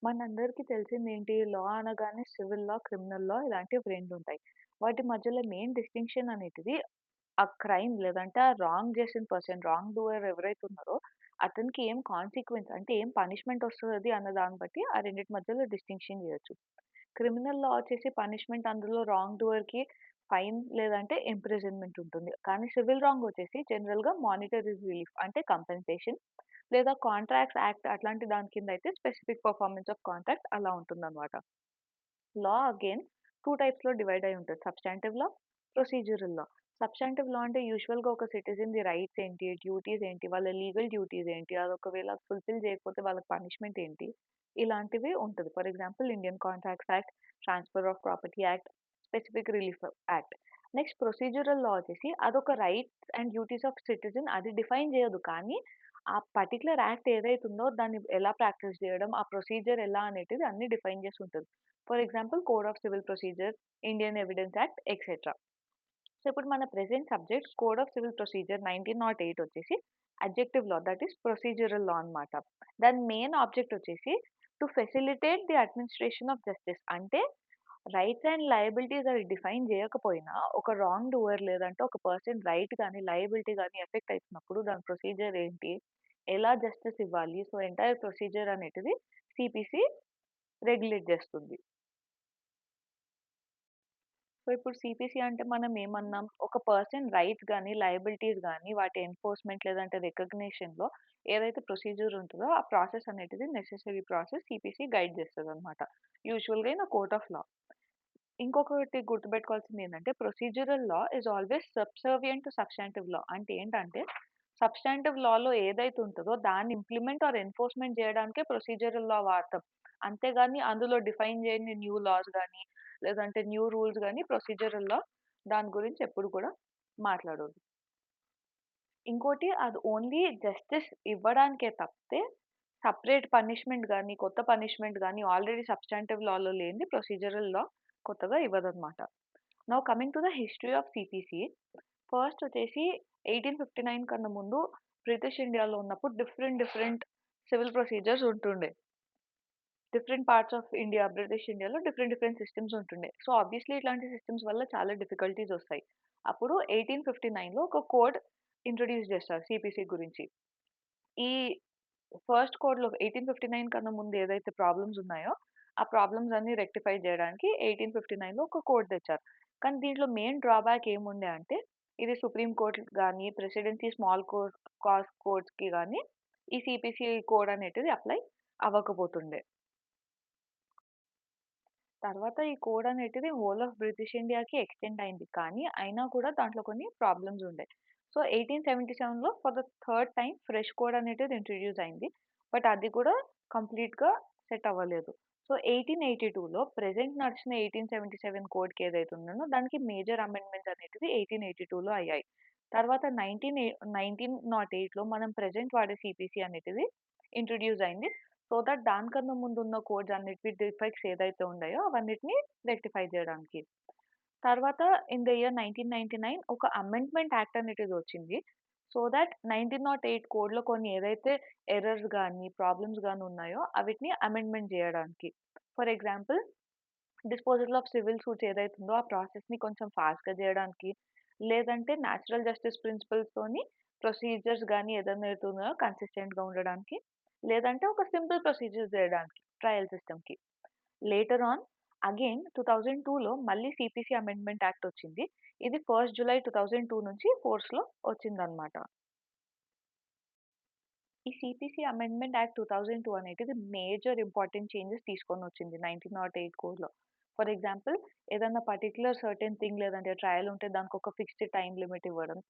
మనందరికీ తెలిసిందేంటి? లా అనగానే సివిల్ లా, క్రిమినల్ లా ఇలాంటివి 2 ఉంటాయి. వాటి మధ్యలో మెయిన్ డిస్టింక్షన్ అనేటిది ఆ క్రైమ్ లేదంటే ఆ రాంగ్ చేసిన పర్సన్, రాంగ్ డూయర్ ఎవరైతే ఉన్నారో అతనికి ఏం కాన్సిక్వెన్స్ అంటే ఏం పనిష్మెంట్ వస్తది అన్న దాన్ని బట్టి ఆ రెండిటి మధ్యలో డిస్టింక్షన్ చేయొచ్చు. క్రిమినల్ లా వచ్చేసి పనిష్మెంట్ అందులో రాంగ్ డూయర్‌కి ఫైన్ లేదంటే ఇంప్రిజన్‌మెంట్ ఉంటుంది. కానీ సివిల్ రాంగ్ వచ్చేసి జనరల్‌గా మానిటరీ రిలీఫ్ అంటే కంపెన్సేషన్ లేదా కాంట్రాక్ట్స్ యాక్ట్ అట్లాంటి దాని కింద అయితే స్పెసిఫిక్ పెర్ఫార్మన్స్ ఆఫ్ కాంట్రాక్ట్ అలా ఉంటుందన్నమాట. లా అగైన్ 2 టైప్స్‌లో డివైడ్ అయ్యి ఉంటది. సబ్స్టాంటివ్ లా, ప్రొసీజరల్ లా. సబ్స్టాంటివ్ లా అంటే యూజువల్‌గా ఒక సిటిజన్‌ది రైట్స్ ఏంటి, డ్యూటీస్ ఏంటి, వాళ్ళ లీగల్ డ్యూటీస్ ఏంటి, అది ఒకవేళ ఫుల్‌ఫిల్ చేయకపోతే వాళ్ళకి పనిష్మెంట్ ఏంటి, ఇలాంటివి ఉంటది. For example Indian contracts act, transfer of property act, specific relief act. Next procedural law వచ్చేసి అదొక rights and duties of citizen అది డిఫైన్ చేయదు. కానీ ఆ పర్టిక్యులర్ యాక్ట్ ఏదైతే ఉందో దాన్ని ఎలా ప్రాక్టీస్ చేయడం, ఆ ప్రొసీజర్ ఎలా అనేటిది అన్నీ డిఫైన్ చేసి ఉంటది. For example Code of Civil Procedure, Indian Evidence Act etcetera. So, ఇప్పుడు మన present subject Code of Civil Procedure 1908 వచ్చేసి adjective law that is procedural law అన్నమాట. దాని మెయిన్ ఆబ్జెక్ట్ వచ్చేసి to facilitate the administration of justice. అంటే rights and liabilities అవి define చేయకపోయినా ఒక రాంగ్ డూయర్ లేదంటే ఒక పర్సన్ రైట్ గాని, లయబిలిటీ గాని ఎఫెక్ట్ అయితున్నప్పుడు దాని ప్రొసీజర్ ఏంటి? ఎలా జస్టిస్ ఇవ్వాలి? సో, ఎంటైర్ ప్రొసీజర్ అనేటిది సీపీసీ రెగ్యులేట్ చేస్తుంది. సో, ఇప్పుడు సీపీసీ అంటే మనం ఏమన్నాం? ఒక పర్సన్ రైట్స్ గాని, లయబిలిటీస్ గాని వాటి ఎన్ఫోర్స్‌మెంట్ లేదంటే రికగ్నిషన్‌లో ఏదైతే ప్రొసీజర్ ఉంటదో, ఆ ప్రాసెస్ అనేటిది నెసెసరీ ప్రాసెస్ సీపీసీ గైడ్ చేస్తదనమాట. యూజువల్‌గా in a court of law. ఇంకొకటి గుర్తుపెట్టుకోవాల్సిందేంటంటే procedural law is always subservient to substantive law. అంటే ఏంటంటే, సబ్స్టాంటివ్ లాలో ఏదైతే ఉంటదో దాన్ని ఇంప్లిమెంట్ ఆర్ ఎన్ఫోర్స్‌మెంట్ చేయడానికే ప్రొసీజరల్ లా వాడతాం. అంతేగాని అందులో డిఫైన్ చేయని న్యూ లాస్ గాని, లేదంటే న్యూ రూల్స్ గాని ప్రొసీజరల్ లా దాని గురించి ఎప్పుడు కూడా మాట్లాడొద్దు. ఇంకోటి అది ఓన్లీ జస్టిస్ ఇవ్వడానికే తప్పితే, సెపరేట్ పనిష్మెంట్ గాని, కొత్త పనిష్మెంట్ గాని ఆల్రెడీ సబ్స్టాంటివ్ లాలో లేనిది ప్రొసీజరల్ లా కొత్తగా ఇవ్వదన్నమాట. Now coming to the history of CPC. First వచ్చేసి 1859 కన్నా ముందు బ్రిటిష్ ఇండియాలో ఉన్నప్పుడు డిఫరెంట్ సివిల్ ప్రొసీజర్స్ ఉంటుండే. Different parts of India, British ఇండియాలో డిఫరెంట్ సిస్టమ్స్ ఉంటుండే. సో, ఆబ్వియస్లీ ఇట్లాంటి సిస్టమ్స్ వల్ల చాలా డిఫికల్టీస్ ఒస్తాయి. అప్పుడు 1859లో ఒక కోడ్ ఇంట్రొడ్యూస్ చేస్తారు సీపీసీ గురించి. ఈ ఫస్ట్ కోడ్‌లో 1859 కన్నా ముందు ఏదైతే ప్రాబ్లమ్స్ ఉన్నాయో, ఆ ప్రాబ్లమ్స్ అన్నీ రెక్టిఫై జేయడానికి 1859లో ఒక కోడ్ తెచ్చారు. కానీ దీంట్లో మెయిన్ డ్రాబ్యాక్ ఏముండే అంటే, ఇది సుప్రీం కోర్ట్ గాని, ప్రెసిడెన్సీ స్మాల్ కోర్ట్స్‌కి గాని, ఈ సీపీసీ కోడ్ అనేటిది అప్లై అవ్వకపోతుండే. తర్వాత ఈ కోడ్ అనేటిది హోల్ ఆఫ్ బ్రిటిష్ ఇండియాకి ఎక్స్టెండ్ అయింది. కానీ అయినా కూడా దాంట్లో కొన్ని ప్రాబ్లమ్స్ ఉండే. సో, 1877లో for the third time fresh code అనేటిది ఇంట్రొడ్యూస్ అయింది. బట్ అది కూడా కంప్లీట్‌గా సెట్ అవ్వలేదు. సో, 1882లో ప్రెజెంట్ నడిచిన 1877 కోడ్‌కి ఏదైతే ఉందో దానికి మేజర్ అమెండ్‌మెంట్స్ అనేటివి 1882లో అయ్యాయి. తర్వాత 1908లో మనం ప్రెజెంట్ వాడే సీపీసీ అనేటిది ఇంట్రొడ్యూస్ అయింది. సో దట్ దానికన్నా ముందున్న కోడ్స్ అన్నిటివి డిఫెక్ట్స్ ఏదైతే ఉన్నాయో అవన్నిటిని రెక్టిఫై జేయడానికి. తర్వాత ఇన్ ద ఇయర్ 1999 ఒక అమెండ్మెంట్ యాక్ట్ అనేటిదొచ్చింది. సో దట్ 1908 కోడ్‌లో కొన్ని ఏదైతే ఎర్రర్స్ గాని, ప్రాబ్లమ్స్ గాని ఉన్నాయో అవిటిని అమెండ్మెంట్ జేయడానికి. For example disposal of civil suits ఏదైతే ఉందో ఆ ప్రాసెస్‌ని కొంచెం ఫాస్ట్‌గా జేయడానికి, లేదంటే నేచురల్ జస్టిస్ ప్రిన్సిపల్స్‌తోని ప్రొసీజర్స్ గాని ఏదైనా అయితే ఉన్నాయో కన్సిస్టెంట్‌గా ఉండడానికి, లేదంటే ఒక సింపుల్ ప్రొసీజర్ జేయడానికి ట్రయల్ సిస్టమ్‌కి. లేటర్ ఆన్ అగైన్ 2002లో మళ్ళీ సీపీసీ అమెండ్మెంట్ యాక్ట్ వచ్చింది. ఇది 1 జులై 2002 నుంచి ఫోర్స్‌లో వచ్చిందన్నమాట. ఈ సీపీసీ అమెండ్మెంట్ యాక్ట్ 2002 అనేటిది మేజర్ ఇంపార్టెంట్ చేంజెస్ తీసుకొనొచ్చింది 1908 కోడ్‌లో. ఫర్ ఎగ్జాంపుల్ ఏదన్నా పర్టిక్యులర్ సర్టెన్ థింగ్ లేదంటే ట్రయల్ ఉంటే దానికొక ఫిక్స్డ్ టైమ్ లిమిట్ ఇవ్వడం.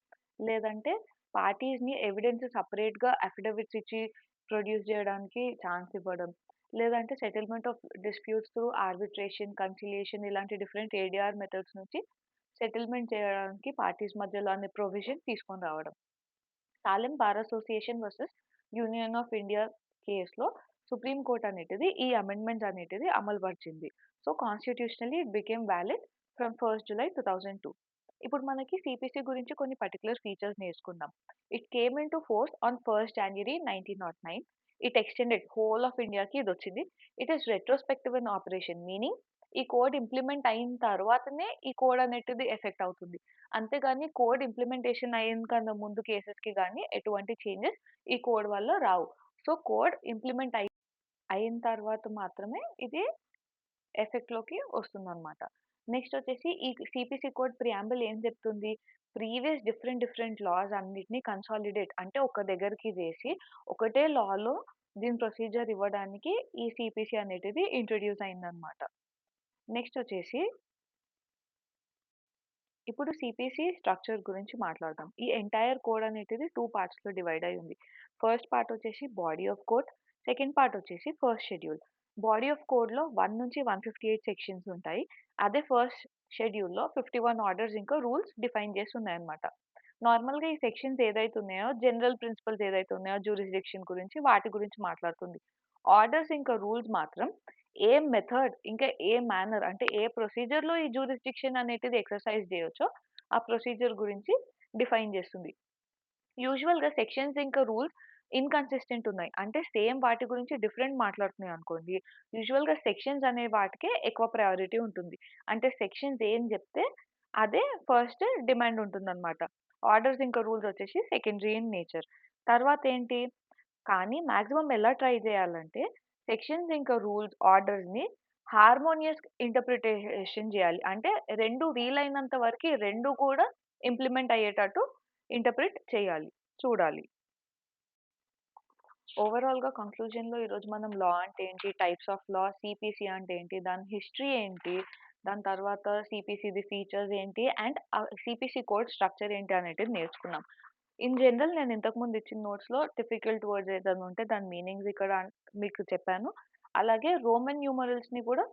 లేదంటే పార్టీస్‌ని ఎవిడెన్స్ సెపరేట్‌గా అఫిడవిట్స్ ఇచ్చి ప్రొడ్యూస్ జేయడానికి ఛాన్స్ ఇవ్వడం. లేదంటే settlement of disputes through arbitration, conciliation ఇలాంటి డిఫరెంట్ ఏడీఆర్ మెథడ్స్ నుంచి సెటిల్‌మెంట్ చేయడానికి పార్టీస్ మధ్యలో అనే ప్రొవిజన్ తీసుకొని రావడం. Salem Bar Association versus Union of India కేస్‌లో సుప్రీం కోర్ట్ అనేటిది ఈ అమెండ్మెంట్స్ అనేటిది అమలుపరిచింది. So, constitutionally it became valid from 1 July 2002. ఇప్పుడు మనకి సీపీసీ గురించి కొన్ని పర్టిక్యులర్ ఫీచర్స్ నేర్చుకుందాం. It came into force on 1 January 1909. It extended whole of ఇండియాకి ఇదొచ్చింది. It is retrospective in operation. Meaning ఈ కోడ్ ఇంప్లిమెంట్ అయిన తర్వాతనే ఈ కోడ్ అనేటిది ఎఫెక్ట్ అవుతుంది. అంతేగాని కోడ్ ఇంప్లిమెంటేషన్ అయిన కన్నా ముందు కేసెస్‌కి గాని ఎటువంటి చేంజెస్ ఈ కోడ్ వల్ల రావు. సో, కోడ్ ఇంప్లిమెంట్ అయిన తర్వాత మాత్రమే ఇది ఎఫెక్ట్‌లోకి వస్తుందనమాట. నెక్స్ట్ వచ్చేసి ఈ సీపీసీ కోడ్ ప్రియాంబుల్ ఏం చెప్తుంది? ప్రీవియస్ డిఫరెంట్ లాస్ అన్నిటిని కన్సాలిడేట్ అంటే ఒక దగ్గరికి చేసి ఒకటే లాలో దీని ప్రొసీజర్ ఇవ్వడానికి ఈ సీపీసీ అనేటిది ఇంట్రొడ్యూస్ అయిందనమాట. నెక్స్ట్ వచ్చేసి ఇప్పుడు సీపీసీ స్ట్రక్చర్ గురించి మాట్లాడదాం. ఈ ఎంటైర్ కోడ్ అనేటిది 2 పార్ట్స్‌లో డివైడ్ అయ్యి ఉంది. ఫస్ట్ పార్ట్ వచ్చేసి body of code. Second part వచ్చేసి ఫస్ట్ షెడ్యూల్. బాడీ ఆఫ్ కోడ్‌లో 1 నుంచి 158 సెక్షన్స్ ఉంటాయి. అదే ఫస్ట్ షెడ్యూల్‌లో 51 ఆర్డర్స్ ఇంకా రూల్స్ డిఫైన్ చేసి ఉన్నాయన్నమాట. నార్మల్‌గా ఈ సెక్షన్స్ ఏదైతే ఉన్నాయో జనరల్ ప్రిన్సిపల్స్ ఏదైతే ఉన్నాయో జ్యూరిస్డిక్షన్ గురించి వాటి గురించి మాట్లాడుతుంది. ఆర్డర్స్ ఇంకా రూల్స్ మాత్రం ఏ మెథడ్ ఇంకా ఏ మేనర్ అంటే ఏ ప్రొసీజర్‌లో ఈ జ్యూరిస్డిక్షన్ అనేటిది ఎక్సర్‌సైజ్ చేయొచ్చో ఆ ప్రొసీజర్ గురించి డిఫైన్ చేస్తుంది. యూజువల్‌గా సెక్షన్స్ ఇంకా రూల్స్ ఇన్‌కన్సిస్టెంట్ ఉన్నాయి. అంటే సేమ్ వాటి గురించి డిఫరెంట్ మాట్లాడుతున్నాయి అనుకోండి. యూజువల్‌గా సెక్షన్స్ అనే వాటికే ఎక్కువ ప్రయారిటీ ఉంటుంది. అంటే సెక్షన్స్ ఏం చెప్తే అదే ఫస్ట్ డిమాండ్ ఉంటుందన్నమాట. ఆర్డర్స్ ఇంకా రూల్స్ వచ్చేసి సెకండరీ ఇన్ నేచర్. తర్వాత ఏంటి కానీ మాక్సిమం ఎలా ట్రై చేయాలంటే సెక్షన్స్ ఇంకా రూల్స్, ఆర్డర్స్‌ని హార్మోనియస్ ఇంటర్ప్రిటేషన్ జేయాలి. అంటే 2 వీలైనంత వరకి 2 కూడా ఇంప్లిమెంట్ అయ్యేటట్టు ఇంటర్ప్రిట్ చేయాలి. చూడాలి. ఓవరాల్‌గా కంక్లూజన్‌లో ఈరోజు మనం లా అంటే ఏంటి? టైప్స్ ఆఫ్ లా, సీపీసీ అంటే ఏంటి? దాని హిస్టరీ ఏంటి? దాని తర్వాత సీపీసీది ఫీచర్స్ ఏంటి? అండ్ సీపీసీ కోడ్ స్ట్రక్చర్ ఏంటి అనేటిది నేర్చుకున్నాం. ఇన్ జనరల్ నేను ఇంతకుముందు ఇచ్చిన నోట్స్‌లో డిఫికల్ట్ వర్డ్స్ ఏదైనా ఉంటే దాని మీనింగ్స్ ఇక్కడ మీకు చెప్పాను. అలాగే రోమన్ న్యూమరల్స్‌ని కూడా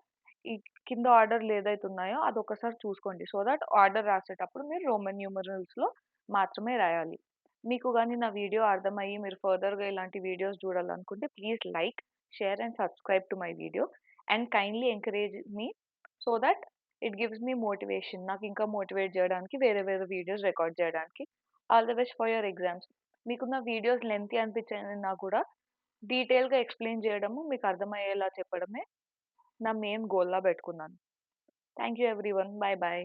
ఈ కింద ఆర్డర్‌లు ఏదైతే ఉన్నాయో అదొకసారి చూసుకోండి. సో థట్ ఆర్డర్ రాసేటప్పుడు మీరు రోమన్ న్యూమరల్స్‌లో మాత్రమే రాయాలి. మీకు గాని నా వీడియో అర్థమయ్యి మీరు ఫర్దర్‌గా ఇలాంటి వీడియోస్ చూడాలనుకుంటే please like, share and subscribe to my video and kindly encourage me so that it gives me motivation. నాకు ఇంకా మోటివేట్ చేయడానికి వేరే వేరే వీడియోస్ రికార్డ్ చేయడానికి. All the best for your exams. మీకున్న వీడియోస్ లెంగ్తీ అనిపించినా కూడా డీటెయిల్‌గా ఎక్స్‌ప్లెయిన్ చేయడము, మీకు అర్థమయ్యేలా చెప్పడమే నా మెయిన్ గోల్‌లా పెట్టుకున్నాను. Thank you everyone. By by.